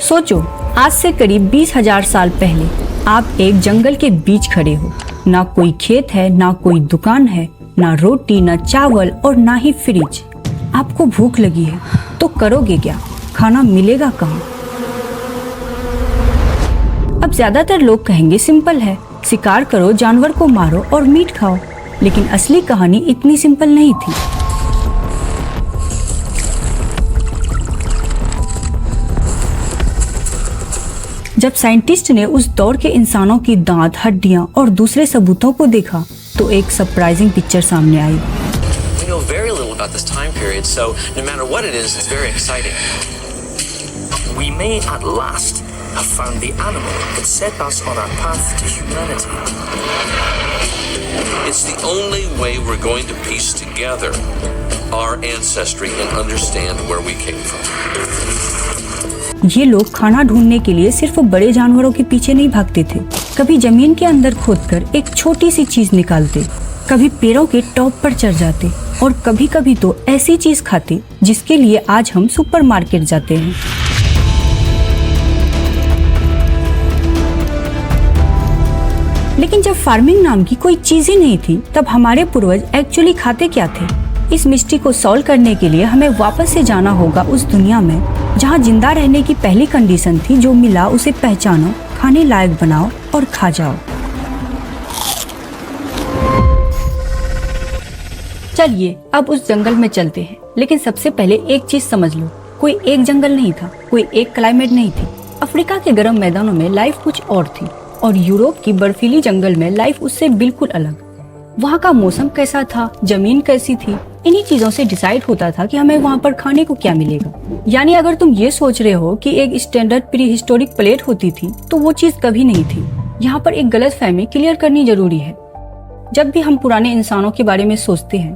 सोचो, आज से करीब 20,000 साल पहले आप एक जंगल के बीच खड़े हो। ना कोई खेत है, ना कोई दुकान है, ना रोटी, ना चावल और ना ही फ्रिज। आपको भूख लगी है तो करोगे क्या? खाना मिलेगा कहाँ? अब ज्यादातर लोग कहेंगे सिंपल है, शिकार करो, जानवर को मारो और मीट खाओ। लेकिन असली कहानी इतनी सिंपल नहीं थी। जब साइंटिस्ट ने उस दौर के इंसानों की दांत, हड्डियां और दूसरे सबूतों को देखा तो एक सरप्राइजिंग पिक्चर सामने आई। We know very little about this time period, so no matter what it is, it's very exciting. We may at last have found the animal that set us on our path to humanity. It's the only way we're going to piece together our ancestry and understand where we came from. ये लोग खाना ढूंढने के लिए सिर्फ बड़े जानवरों के पीछे नहीं भागते थे। कभी जमीन के अंदर खोदकर एक छोटी सी चीज निकालते, कभी पेड़ों के टॉप पर चढ़ जाते और कभी कभी तो ऐसी चीज खाते जिसके लिए आज हम सुपरमार्केट जाते हैं। लेकिन जब फार्मिंग नाम की कोई चीज ही नहीं थी, तब हमारे पूर्वज एक्चुअली खाते क्या थे? इस मिस्ट्री को सॉल्व करने के लिए हमें वापस से जाना होगा उस दुनिया में जहां जिंदा रहने की पहली कंडीशन थी, जो मिला उसे पहचानो, खाने लायक बनाओ और खा जाओ। चलिए अब उस जंगल में चलते हैं। लेकिन सबसे पहले एक चीज समझ लो, कोई एक जंगल नहीं था, कोई एक क्लाइमेट नहीं थी। अफ्रीका के गर्म मैदानों में लाइफ कुछ और थी और यूरोप की बर्फीली जंगल में लाइफ उससे बिल्कुल अलग। वहाँ का मौसम कैसा था, जमीन कैसी थी, इन्हीं चीजों से डिसाइड होता था कि हमें वहाँ पर खाने को क्या मिलेगा। यानी अगर तुम ये सोच रहे हो कि एक स्टैंडर्ड प्री हिस्टोरिक प्लेट होती थी, तो वो चीज कभी नहीं थी। यहाँ पर एक गलत फहमी क्लियर करनी जरूरी है। जब भी हम पुराने इंसानों के बारे में सोचते हैं,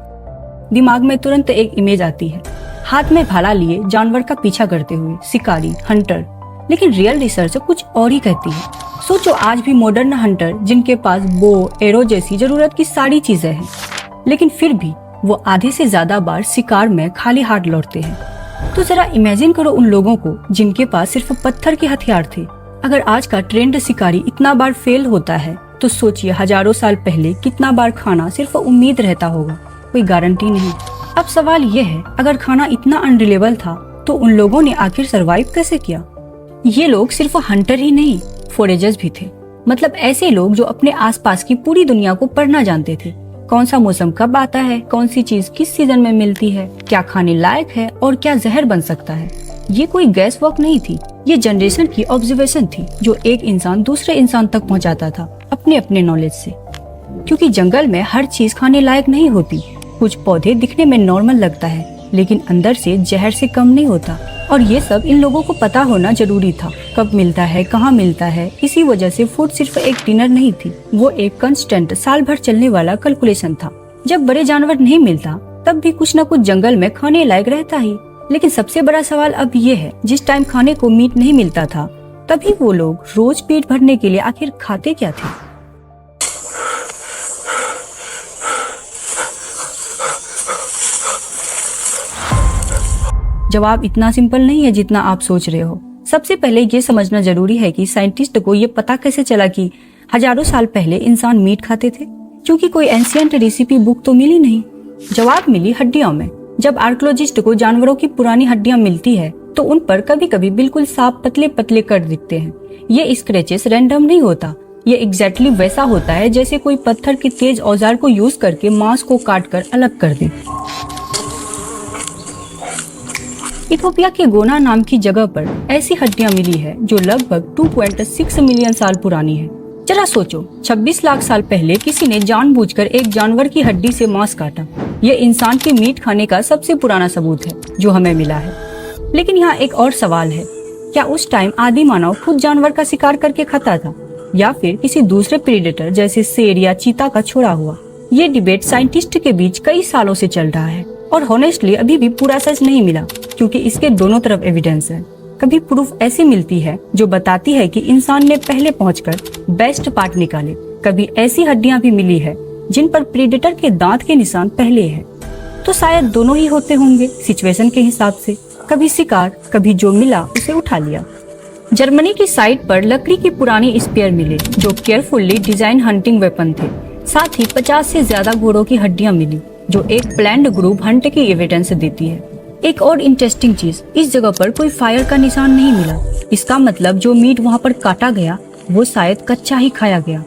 दिमाग में तुरंत एक इमेज आती है, हाथ में भाला लिए जानवर का पीछा करते हुए शिकारी, हंटर। लेकिन रियल रिसर्च कुछ और ही कहती है। सोचो, आज भी मॉडर्न हंटर जिनके पास बो, एरो जैसी जरूरत की सारी चीजें हैं, लेकिन फिर भी वो आधे से ज्यादा बार शिकार में खाली हाथ लौटते हैं। तो जरा इमेजिन करो उन लोगों को जिनके पास सिर्फ पत्थर के हथियार थे। अगर आज का ट्रेंड शिकारी इतना बार फेल होता है, तो सोचिए हजारों साल पहले कितना बार खाना सिर्फ उम्मीद रहता होगा, कोई गारंटी नहीं। अब सवाल ये है, अगर खाना इतना अनरिलेबल था तो उन लोगों ने आखिर सरवाइव कैसे किया? ये लोग सिर्फ हंटर ही नहीं, फोरेजर्स भी थे। मतलब ऐसे लोग जो अपने आसपास की पूरी दुनिया को पढ़ना जानते थे। कौन सा मौसम कब आता है, कौन सी चीज किस सीजन में मिलती है, क्या खाने लायक है और क्या जहर बन सकता है। ये कोई गैस वर्क नहीं थी, ये जनरेशन की ऑब्जर्वेशन थी जो एक इंसान दूसरे इंसान तक पहुंचाता था अपने अपने नॉलेज से। क्योंकि जंगल में हर चीज खाने लायक नहीं होती। कुछ पौधे दिखने में नॉर्मल लगता है, लेकिन अंदर से जहर से कम नहीं होता। और ये सब इन लोगों को पता होना जरूरी था, कब मिलता है, कहाँ मिलता है। इसी वजह से फूड सिर्फ एक डिनर नहीं थी, वो एक कंस्टेंट साल भर चलने वाला कैलकुलेशन था। जब बड़े जानवर नहीं मिलता, तब भी कुछ न कुछ जंगल में खाने लायक रहता ही। लेकिन सबसे बड़ा सवाल अब ये है, जिस टाइम खाने को मीट नहीं मिलता था, तभी वो लोग रोज पेट भरने के लिए आखिर खाते क्या थे? जवाब इतना सिंपल नहीं है जितना आप सोच रहे हो। सबसे पहले ये समझना जरूरी है कि साइंटिस्ट को ये पता कैसे चला कि हजारों साल पहले इंसान मीट खाते थे, क्योंकि कोई एंशिएंट रेसिपी बुक तो मिली नहीं। जवाब मिली हड्डियों में। जब आर्कियोलॉजिस्ट को जानवरों की पुरानी हड्डियां मिलती है, तो उन पर कभी कभी बिल्कुल साफ पतले पतले कट दिखते हैं। ये स्क्रैचेस रैंडम नहीं होता, ये एग्जैक्टली वैसा होता है जैसे कोई पत्थर के तेज औजार को यूज करके मांस को काट कर अलग कर दे। इथोपिया के गोना नाम की जगह पर ऐसी हड्डियां मिली है जो लगभग 2.6 मिलियन साल पुरानी है। जरा सोचो, 26 लाख साल पहले किसी ने जानबूझकर एक जानवर की हड्डी से मांस काटा। ये इंसान के मीट खाने का सबसे पुराना सबूत है जो हमें मिला है। लेकिन यहाँ एक और सवाल है, क्या उस टाइम आदि मानव खुद जानवर का शिकार करके खाता था, या फिर किसी दूसरे प्रेडेटर जैसे शेर या चीता का छोड़ा हुआ? ये डिबेट साइंटिस्ट के बीच कई सालों से चल रहा है और हॉनेस्टली अभी भी पूरा सच नहीं मिला, क्योंकि इसके दोनों तरफ एविडेंस है। कभी प्रूफ ऐसी मिलती है जो बताती है कि इंसान ने पहले पहुंचकर बेस्ट पार्ट निकाले, कभी ऐसी हड्डियां भी मिली है जिन पर प्रेडेटर के दांत के निशान पहले है। तो शायद दोनों ही होते होंगे सिचुएशन के हिसाब से। कभी शिकार, कभी जो मिला उसे उठा लिया। जर्मनी की साइट पर लकड़ी की पुरानी स्पेयर मिले जो केयरफुली डिजाइन हंटिंग वेपन थे। साथ ही 50 से ज्यादा घोड़ों की हड्डियां मिली जो एक प्लान्ड ग्रुप हंट की एविडेंस देती है। एक और इंटरेस्टिंग चीज, इस जगह पर कोई फायर का निशान नहीं मिला। इसका मतलब जो मीट वहाँ पर काटा गया वो शायद कच्चा ही खाया गया।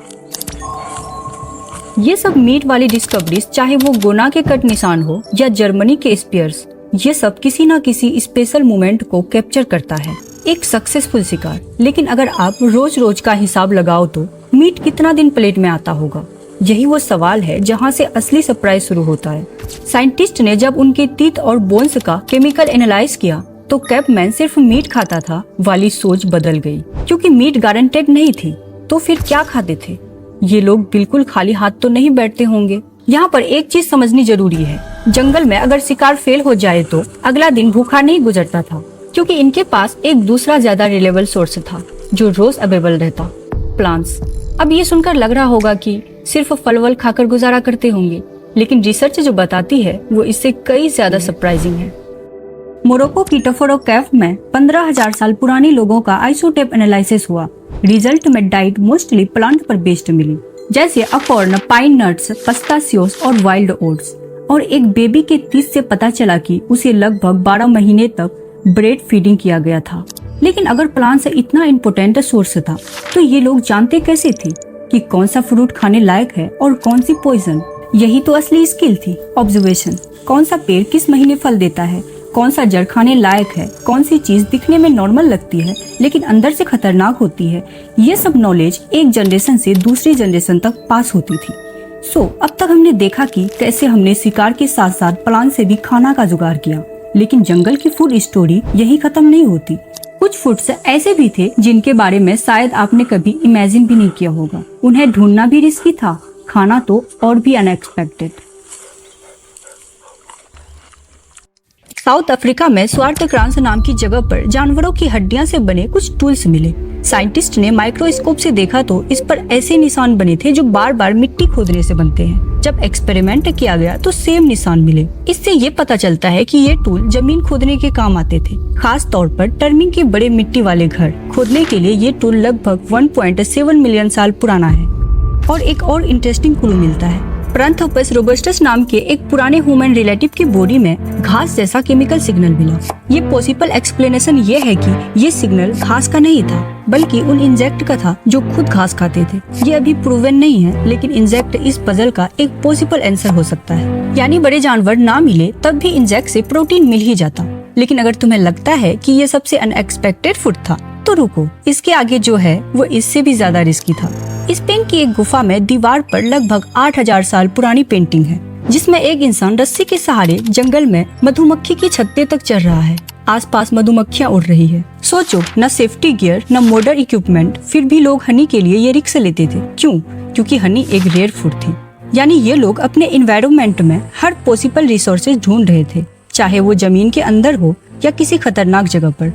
ये सब मीट वाली डिस्कवरीज, चाहे वो गोना के कट निशान हो या जर्मनी के स्पेयर्स, ये सब किसी ना किसी स्पेशल मोमेंट को कैप्चर करता है, एक सक्सेसफुल शिकार। लेकिन अगर आप रोज रोज का हिसाब लगाओ तो मीट कितना दिन प्लेट में आता होगा? यही वो सवाल है जहाँ से असली सरप्राइज शुरू होता है। साइंटिस्ट ने जब उनके टीथ और बोन्स का केमिकल एनालाइज किया तो कैपमैन सिर्फ मीट खाता था वाली सोच बदल गई, क्योंकि मीट गारंटेड नहीं थी। तो फिर क्या खाते थे? ये लोग बिल्कुल खाली हाथ तो नहीं बैठते होंगे। यहाँ पर एक चीज समझनी जरूरी है, जंगल में अगर शिकार फेल हो जाए तो अगला दिन भूखा नहीं गुजरता था, क्योंकि इनके पास एक दूसरा ज्यादा रिलेबल सोर्स था जो रोज अवेलेबल रहता, प्लांट्स। अब ये सुनकर लग रहा होगा कि सिर्फ फल वल खाकर गुजारा करते होंगे, लेकिन रिसर्च जो बताती है वो इससे कई ज्यादा सरप्राइजिंग है। मोरक्को की टफरो केव में 15,000 साल पुराने लोगों का आइसोटेप एनालिसिस हुआ। रिजल्ट में डाइट मोस्टली प्लांट पर बेस्ड मिली, जैसे अकॉर्न, पाइन नट्स, पस्तासियोस और वाइल्ड ओट्स। और एक बेबी के टीथ से पता चला कि उसे लगभग 12 महीने तक ब्रेड फीडिंग किया गया था। लेकिन अगर प्लांट से इतना इम्पोर्टेंट सोर्स था तो ये लोग जानते कैसे थे कि कौन सा फ्रूट खाने लायक है और कौन सी पॉइजन? यही तो असली स्किल थी, ऑब्जर्वेशन। कौन सा पेड़ किस महीने फल देता है, कौन सा जड़ खाने लायक है, कौन सी चीज दिखने में नॉर्मल लगती है लेकिन अंदर से खतरनाक होती है, ये सब नॉलेज एक जनरेशन से दूसरी जनरेशन तक पास होती थी। अब तक हमने देखा कि कैसे हमने शिकार के साथ साथ प्लांट से भी खाना का जुगाड़ किया, लेकिन जंगल की फूड स्टोरी यही खत्म नहीं होती। कुछ फूड्स ऐसे भी थे जिनके बारे में शायद आपने कभी इमेजिन भी नहीं किया होगा। उन्हें ढूंढना भी रिस्की था, खाना तो और भी अनएक्सपेक्टेड। साउथ अफ्रीका में स्वार्थक्रांस नाम की जगह पर जानवरों की हड्डियां से बने कुछ टूल्स मिले। साइंटिस्ट ने माइक्रोस्कोप से देखा तो इस पर ऐसे निशान बने थे जो बार बार मिट्टी खोदने से बनते हैं। जब एक्सपेरिमेंट किया गया तो सेम निशान मिले। इससे ये पता चलता है कि ये टूल जमीन खोदने के काम आते थे, खास तौर पर टर्मिंग के बड़े मिट्टी वाले घर खोदने के लिए। ये टूल लगभग 1.7 मिलियन साल पुराना है। और एक और इंटरेस्टिंग क्लू मिलता है। पैरांथ्रोपस रोबस्टस नाम के एक पुराने ह्यूमन रिलेटिव की बॉडी में घास जैसा केमिकल सिग्नल मिला। ये पॉसिबल एक्सप्लेनेशन ये है कि ये सिग्नल घास का नहीं था बल्कि उन इंसेक्ट का था जो खुद घास खाते थे। ये अभी प्रूवन नहीं है, लेकिन इंसेक्ट इस पजल का एक पॉसिबल आंसर हो सकता है। यानी बड़े जानवर ना मिले तब भी इंसेक्ट से प्रोटीन मिल ही जाता। लेकिन अगर तुम्हें लगता है कि ये सबसे अनएक्सपेक्टेड फूड था तो रुको, इसके आगे जो है वो इससे भी ज्यादा रिस्की था। स्पेन की एक गुफा में दीवार पर लगभग 8,000 साल पुरानी पेंटिंग है, जिसमें एक इंसान रस्सी के सहारे जंगल में मधुमक्खी की छत्ते तक चढ़ रहा है। आसपास मधुमक्खियां उड़ रही है। सोचो, न सेफ्टी गियर न मॉडर्न इक्विपमेंट, फिर भी लोग हनी के लिए ये रिस्क लेते थे। क्यों? क्योंकि हनी एक रेयर फूड थी। यानी ये लोग अपने एनवायरनमेंट में हर पॉसिबल रिसोर्सेज ढूंढ रहे थे, चाहे वो जमीन के अंदर हो या किसी खतरनाक जगह पर।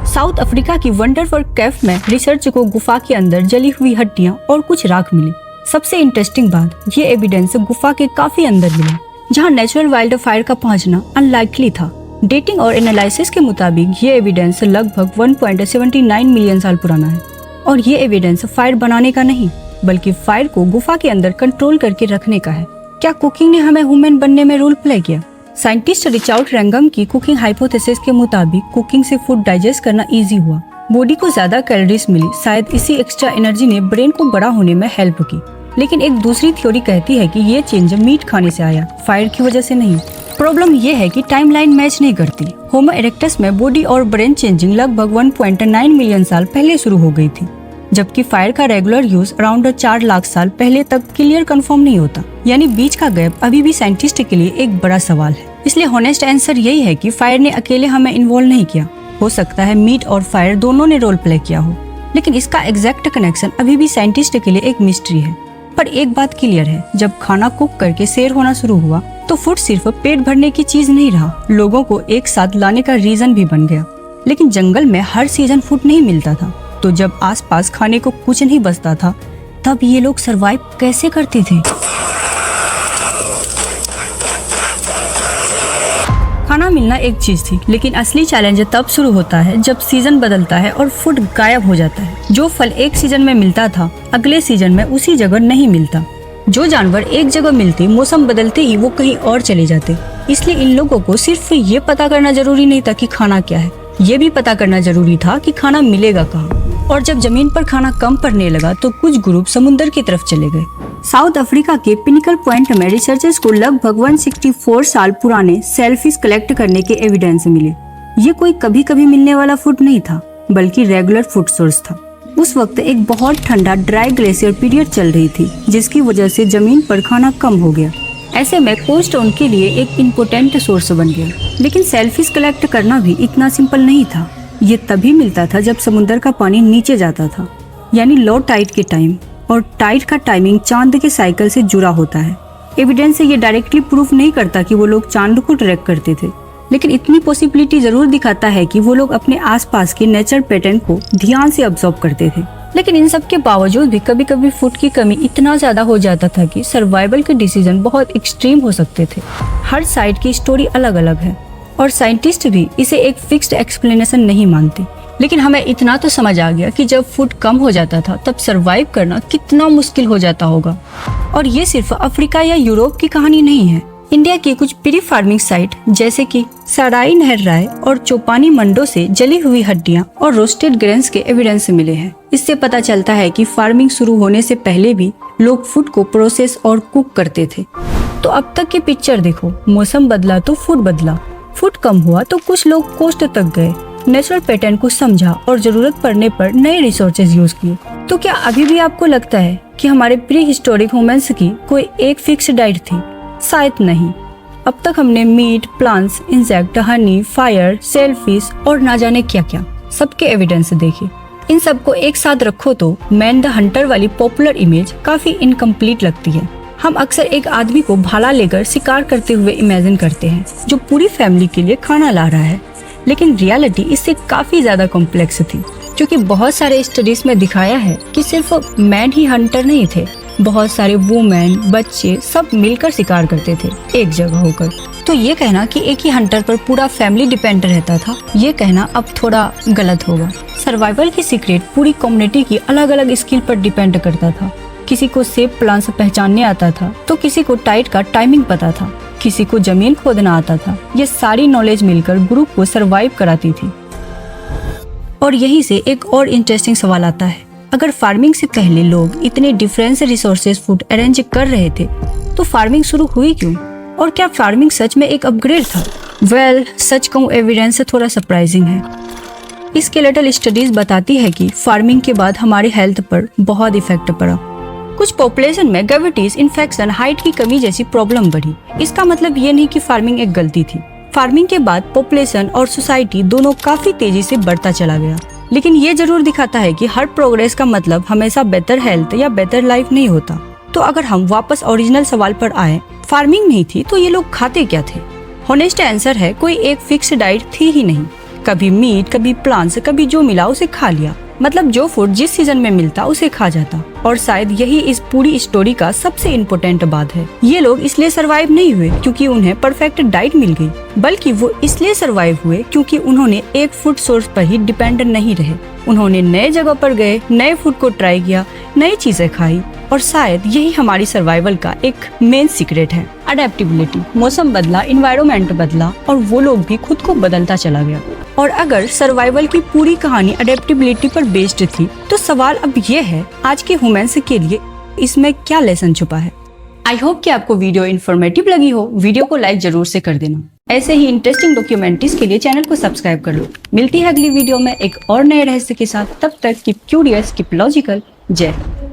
साउथ अफ्रीका की वंडरवर्ल्ड केव में रिसर्च को गुफा के अंदर जली हुई हड्डियां और कुछ राख मिली। सबसे इंटरेस्टिंग बात, ये एविडेंस गुफा के काफी अंदर मिला, जहां नेचुरल वाइल्ड फायर का पहुंचना अनलाइकली था। डेटिंग और एनालिसिस के मुताबिक ये एविडेंस लगभग 1.79 मिलियन साल पुराना है। और ये एविडेंस फायर बनाने का नहीं बल्कि फायर को गुफा के अंदर कंट्रोल करके रखने का है। क्या कुकिंग ने हमें ह्यूमन बनने में रोल प्ले किया? साइंटिस्ट रिचार्ड रैंगम की कुकिंग हाइपोथेसिस के मुताबिक कुकिंग से फूड डाइजेस्ट करना इजी हुआ, बॉडी को ज्यादा कैलोरीज मिली। शायद इसी एक्स्ट्रा एनर्जी ने ब्रेन को बड़ा होने में हेल्प की। लेकिन एक दूसरी थ्योरी कहती है कि ये चेंज मीट खाने से आया, फायर की वजह से नहीं। प्रॉब्लम ये है कि टाइमलाइन मैच नहीं करती। होमो इरेक्टस में बॉडी और ब्रेन चेंजिंग लगभग 1.9 मिलियन साल पहले शुरू हो गई थी, जबकि फायर का रेगुलर यूज अराउंड 4 लाख साल पहले तक क्लियर कंफर्म नहीं होता। यानी बीच का गैप अभी भी साइंटिस्ट के लिए एक बड़ा सवाल है। इसलिए हॉनेस्ट आंसर यही है कि फायर ने अकेले हमें इन्वॉल्व नहीं किया। हो सकता है मीट और फायर दोनों ने रोल प्ले किया हो, लेकिन इसका एग्जैक्ट कनेक्शन अभी भी साइंटिस्ट के लिए एक मिस्ट्री है। पर एक बात क्लियर है, जब खाना कुक करके शेयर होना शुरू हुआ तो फूड सिर्फ पेट भरने की चीज नहीं रहा, लोगों को एक साथ लाने का रीजन भी बन गया। लेकिन जंगल में हर सीजन फूड नहीं मिलता था, तो जब आसपास खाने को कुछ नहीं बचता था तब ये लोग सरवाइव कैसे करते थे? खाना मिलना एक चीज थी, लेकिन असली चैलेंज तब शुरू होता है जब सीजन बदलता है और फूड गायब हो जाता है। जो फल एक सीजन में मिलता था अगले सीजन में उसी जगह नहीं मिलता। जो जानवर एक जगह मिलते मौसम बदलते ही वो कहीं और चले जाते। इसलिए इन लोगों को सिर्फ ये पता करना जरूरी नहीं था कि खाना क्या है, ये भी पता करना जरूरी था कि खाना मिलेगा कहाँ। और जब जमीन पर खाना कम पड़ने लगा तो कुछ ग्रुप समुद्र की तरफ चले गए। साउथ अफ्रीका के पिनिकल पॉइंट में रिसर्चर्स को लगभग 164 साल पुराने सेलफिश कलेक्ट करने के एविडेंस मिले। ये कोई कभी कभी मिलने वाला फूड नहीं था, बल्कि रेगुलर फूड सोर्स था। उस वक्त एक बहुत ठंडा ड्राई ग्लेशियर पीरियड चल रही थी, जिसकी वजह से जमीन पर खाना कम हो गया। ऐसे में कोस्ट उनके लिए एक इम्पोर्टेंट सोर्स बन गया। लेकिन सेलफिश कलेक्ट करना भी इतना सिंपल नहीं था। ये तभी मिलता था जब समुद्र का पानी नीचे जाता था, यानी लो टाइड के टाइम। और टाइड का टाइमिंग चांद के साइकिल से जुड़ा होता है। एविडेंस से ये डायरेक्टली प्रूफ नहीं करता कि वो लोग चांद को ट्रैक करते थे, लेकिन इतनी पॉसिबिलिटी जरूर दिखाता है कि वो लोग अपने आसपास के नेचर पैटर्न को ध्यान से ऑब्जर्व करते थे। लेकिन इन सब के बावजूद भी कभी कभी फूड की कमी इतना ज्यादा हो जाता था कि सर्वाइवल के डिसीजन बहुत एक्सट्रीम हो सकते थे। हर साइड की स्टोरी अलग अलग है और साइंटिस्ट भी इसे एक फिक्स्ड एक्सप्लेनेशन नहीं मानते। लेकिन हमें इतना तो समझ आ गया कि जब फूड कम हो जाता था तब सरवाइव करना कितना मुश्किल हो जाता होगा। और ये सिर्फ अफ्रीका या यूरोप की कहानी नहीं है। इंडिया की कुछ प्री फार्मिंग साइट जैसे कि सराई नहर राय और चौपानी मंडो से जली हुई हड्डियां और रोस्टेड ग्रेन्स के एविडेंस मिले हैं। इससे पता चलता है कि फार्मिंग शुरू होने से पहले भी लोग फूड को प्रोसेस और कुक करते थे। तो अब तक की पिक्चर देखो, मौसम बदला तो फूड बदला। फूड कम हुआ तो कुछ लोग कोस्ट तक गए, नेचुरल पैटर्न को समझा और जरूरत पड़ने पर नए रिसोर्सेज यूज किए। तो क्या अभी भी आपको लगता है कि हमारे प्री हिस्टोरिक ह्यूमंस की कोई एक फिक्स डाइट थी? शायद नहीं। अब तक हमने meat, plants, insect, honey, fire, shellfish और ना जाने क्या क्या सबके एविडेंस देखे। इन सबको एक साथ रखो तो मैन द हंटर वाली पॉपुलर इमेज काफी इनकम्प्लीट लगती है। हम अक्सर एक आदमी को भाला लेकर शिकार करते हुए इमेजिन करते हैं जो पूरी फैमिली के लिए खाना ला रहा है, लेकिन रियलिटी इससे काफी ज्यादा कॉम्प्लेक्स थी। क्योंकि बहुत सारे स्टडीज में दिखाया है कि सिर्फ मैन ही हंटर नहीं थे, बहुत सारे वुमेन, बच्चे सब मिलकर शिकार करते थे एक जगह होकर। तो ये कहना कि एक ही हंटर पर पूरा फैमिली डिपेंड रहता था, ये कहना अब थोड़ा गलत होगा। सर्वाइवल की सीक्रेट पूरी कम्युनिटी की अलग अलग स्किल पर डिपेंड करता था। किसी को सेब प्लांट्स पहचानने आता था तो किसी को टाइड का टाइमिंग पता था, किसी को जमीन खोदना आता था। ये सारी नॉलेज मिलकर ग्रुप को सरवाइव कराती थी। और यहीं से एक और इंटरेस्टिंग सवाल आता है, अगर फार्मिंग से पहले लोग इतने डिफरेंट रिसोर्सेज फूड अरेंज कर रहे थे तो फार्मिंग शुरू हुई क्यों? और क्या फार्मिंग सच में एक अपग्रेड था? वेल, सच कहूं एविडेंस थोड़ा सरप्राइजिंग है। स्केलेटल स्टडीज बताती है कि फार्मिंग के बाद हमारे हेल्थ पर बहुत इफेक्ट पड़ा। कुछ पॉपुलेशन में ग्रेविटीज, इन्फेक्शन, हाइट की कमी जैसी प्रॉब्लम बढ़ी। इसका मतलब ये नहीं कि फार्मिंग एक गलती थी। फार्मिंग के बाद पॉपुलेशन और सोसाइटी दोनों काफी तेजी से बढ़ता चला गया। लेकिन ये जरूर दिखाता है कि हर प्रोग्रेस का मतलब हमेशा बेटर हेल्थ या बेटर लाइफ नहीं होता। तो अगर हम वापस ओरिजिनल सवाल पर आए, फार्मिंग नहीं थी तो ये लोग खाते क्या थे? होनेस्ट आंसर है, कोई एक फिक्स डाइट थी ही नहीं। कभी मीट, कभी प्लांट्स, कभी जो मिला उसे खा लिया। मतलब जो फूड जिस सीजन में मिलता उसे खा जाता। और शायद यही इस पूरी स्टोरी का सबसे इम्पोर्टेंट बात है। ये लोग इसलिए सरवाइव नहीं हुए क्योंकि उन्हें परफेक्ट डाइट मिल गई, बल्कि वो इसलिए सरवाइव हुए क्योंकि उन्होंने एक फूड सोर्स पर ही डिपेंडेंट नहीं रहे। उन्होंने नए जगह पर गए, नए फूड को ट्राई किया, नई चीजें खाई। और शायद यही हमारी सर्वाइवल का एक मेन सीक्रेट है, अडेप्टेबिलिटी। मौसम बदला, इन्वायरमेंट बदला और वो लोग भी खुद को बदलता चला गया। और अगर सर्वाइवल की पूरी कहानी अडेप्टेबिलिटी पर बेस्ड थी तो सवाल अब ये है, आज के ह्यूमंस के लिए इसमें क्या लेसन छुपा है? आई होप कि आपको वीडियो इन्फॉर्मेटिव लगी हो। वीडियो को लाइक जरूर से कर देना। ऐसे ही इंटरेस्टिंग डॉक्यूमेंट्रीज के लिए चैनल को सब्सक्राइब कर लो। मिलती है अगली वीडियो में एक और नए रहस्य के साथ। तब तक कीप क्यूरियस, कीप लॉजिकल। जय हिंद।